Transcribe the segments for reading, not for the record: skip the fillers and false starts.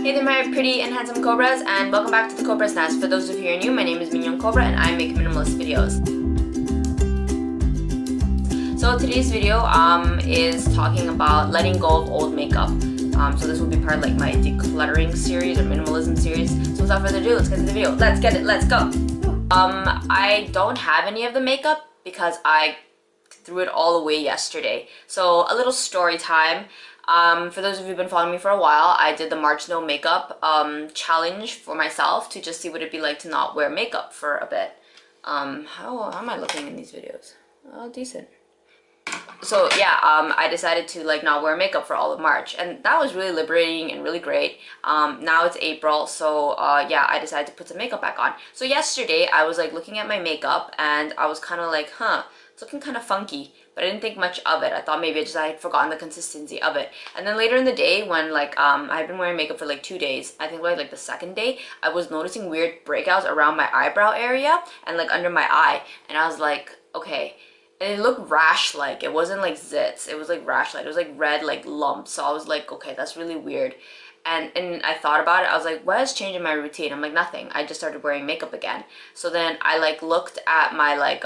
Hey there my pretty and handsome Cobras, and welcome back to the Cobras Nest. For those of you who are new, my name is Mignon Cobra and I make minimalist videos. So today's video is talking about letting go of old makeup. So this will be part of like my decluttering series or minimalism series. So without further ado, let's get to the video. Let's get it, let's go! I don't have any of the makeup because I threw it all away yesterday. So a little story time. For those of you who've been following me for a while, I did the March No Makeup challenge for myself to just see what it'd be like to not wear makeup for a bit. How am I looking in these videos? Oh, decent. So yeah, I decided to like not wear makeup for all of March, and that was really liberating and really great. Now it's April, so yeah, I decided to put some makeup back on. So yesterday I was like looking at my makeup and I was kind of like, it's looking kind of funky, but I didn't think much of it. I thought maybe I had forgotten the consistency of it. And then later in the day when like I had been wearing makeup for like 2 days, I think like the second day, I was noticing weird breakouts around my eyebrow area and like under my eye, and I was like, okay. And it looked rash-like. It wasn't like zits. It was like rash-like. It was like red like lumps. So I was like, okay, that's really weird. And I thought about it. I was like, what has changed in my routine? I'm like, nothing. I just started wearing makeup again. So then I like looked at my like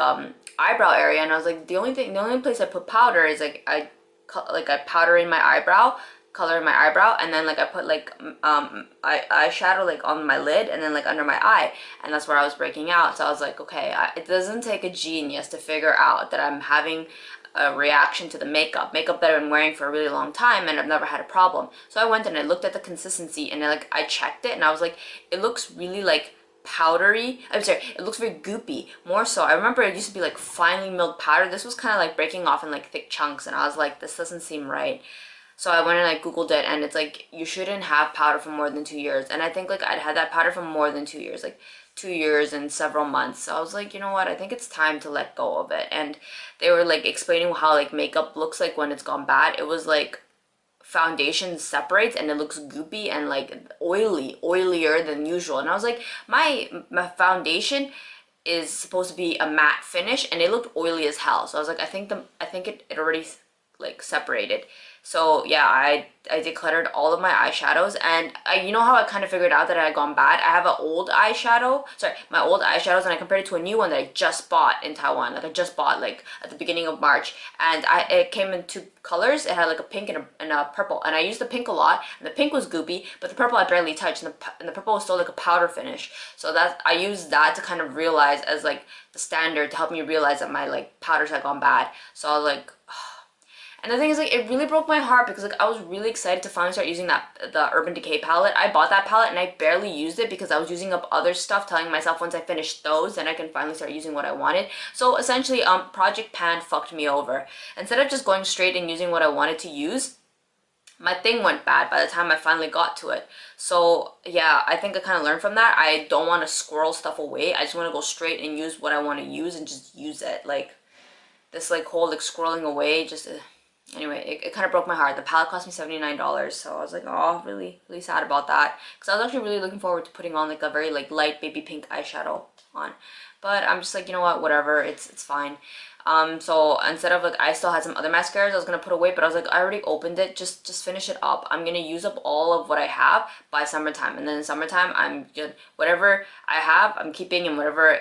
eyebrow area, and I was like, the only place I put powder is like I powder in my eyebrow, color in my eyebrow, and then like I put like eyeshadow like on my lid and then like under my eye, and that's where I was breaking out. So I was like, okay, it doesn't take a genius to figure out that I'm having a reaction to the makeup that I've been wearing for a really long time, and I've never had a problem. So I went and I looked at the consistency, and I checked it, and I was like, it looks really like powdery. I'm sorry, it looks very goopy. More so, I remember it used to be like finely milled powder. This was kind of like breaking off in like thick chunks, and I was like, this doesn't seem right. So I went and I googled it, and it's like you shouldn't have powder for more than 2 years. And I think like I'd had that powder for more than 2 years, like 2 years and several months. So I was like, you know what, I think it's time to let go of it. And they were like explaining how like makeup looks like when it's gone bad. It was like foundation separates and it looks goopy and like oilier than usual. And I was like, my foundation is supposed to be a matte finish, and it looked oily as hell. So I was like, I think it already like separated. So yeah, I decluttered all of my eyeshadows, and you know how I kind of figured out that I had gone bad? I have an old eyeshadow, sorry, my old eyeshadows, and I compared it to a new one that I just bought in Taiwan. Like I just bought like at the beginning of March, and it came in 2 colors. It had like a pink and a purple, and I used the pink a lot, and the pink was goopy, but the purple I barely touched, and the purple was still like a powder finish. So that I used that to kind of realize as like the standard to help me realize that my like powders had gone bad. So I was like, and the thing is, like, it really broke my heart because like I was really excited to finally start using the Urban Decay palette. I bought that palette and I barely used it because I was using up other stuff, telling myself once I finish those, then I can finally start using what I wanted. So essentially, Project Pan fucked me over. Instead of just going straight and using what I wanted to use, my thing went bad by the time I finally got to it. So yeah, I think I kind of learned from that. I don't want to squirrel stuff away. I just want to go straight and use what I want to use and just use it. Like this like whole like squirreling away just... Anyway, it kind of broke my heart. The palette cost me $79, so I was like, oh, really sad about that. Because I was actually really looking forward to putting on like a very like light baby pink eyeshadow on. But I'm just like, you know what, whatever, it's fine. So instead of like, I still had some other mascaras I was gonna put away, but I was like, I already opened it, just finish it up. I'm gonna use up all of what I have by summertime, and then in summertime, I'm just, whatever I have, I'm keeping, and whatever,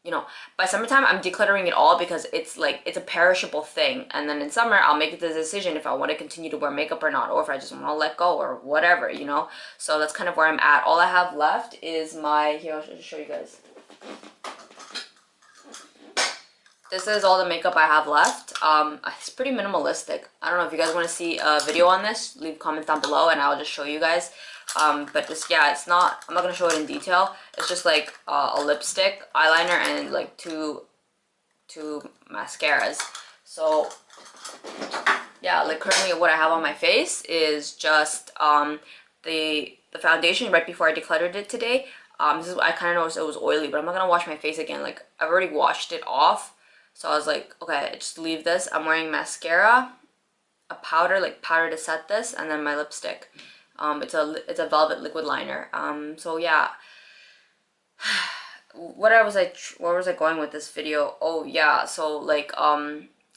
you know, by summertime I'm decluttering it all because it's like, it's a perishable thing. And then in summer I'll make the decision if I want to continue to wear makeup or not, or if I just want to let go or whatever, you know. So that's kind of where I'm at. All I have left is my, here, I'll just show you guys. This is all the makeup I have left. It's pretty minimalistic. I don't know if you guys want to see a video on this, leave comments down below and I'll just show you guys. But just, yeah, it's not, I'm not gonna show it in detail. It's just like a lipstick, eyeliner, and like two mascaras. So yeah, like currently what I have on my face is just the foundation right before I decluttered it today. This is, I kind of noticed it was oily, but I'm not gonna wash my face again. Like I've already washed it off, so I was like, okay, just leave this. I'm wearing mascara, a powder, like powder to set this, and then my lipstick. It's a velvet liquid liner. So yeah, where was I going with this video? Oh yeah, so like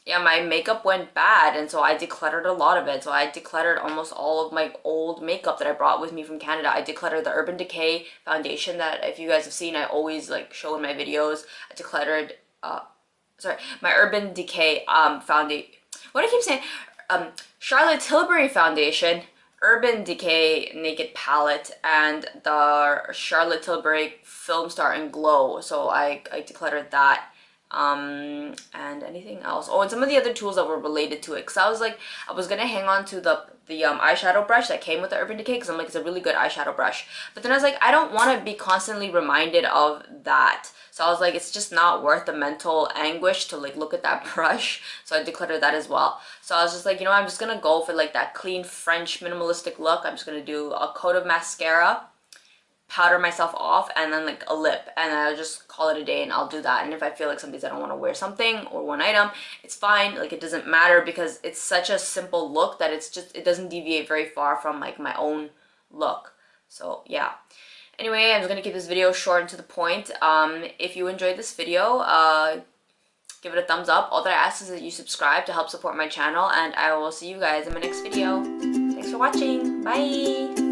yeah, my makeup went bad, and so I decluttered a lot of it. So I decluttered almost all of my old makeup that I brought with me from Canada. I decluttered the Urban Decay foundation that, if you guys have seen, I always like show in my videos. I decluttered my Urban Decay foundation. What do I keep saying? Charlotte Tilbury foundation, Urban Decay Naked Palette, and the Charlotte Tilbury Film Star and Glow. So I decluttered that. And anything else? Oh, and some of the other tools that were related to it. Cause I was like, I was gonna hang on to the eyeshadow brush that came with the Urban Decay, because I'm like, it's a really good eyeshadow brush. But then I was like, I don't want to be constantly reminded of that. So I was like, it's just not worth the mental anguish to like look at that brush. So I decluttered that as well. So I was just like, you know, I'm just gonna go for like that clean French minimalistic look. I'm just gonna do a coat of mascara, powder myself off, and then like a lip, and I'll just call it a day, and I'll do that. And if I feel like some days I don't want to wear something or one item, it's fine. Like, it doesn't matter, because it's such a simple look that it doesn't deviate very far from like my own look. So yeah. Anyway, I'm just gonna keep this video short and to the point. If you enjoyed this video, give it a thumbs up. All that I ask is that you subscribe to help support my channel, and I will see you guys in my next video. Thanks for watching. Bye!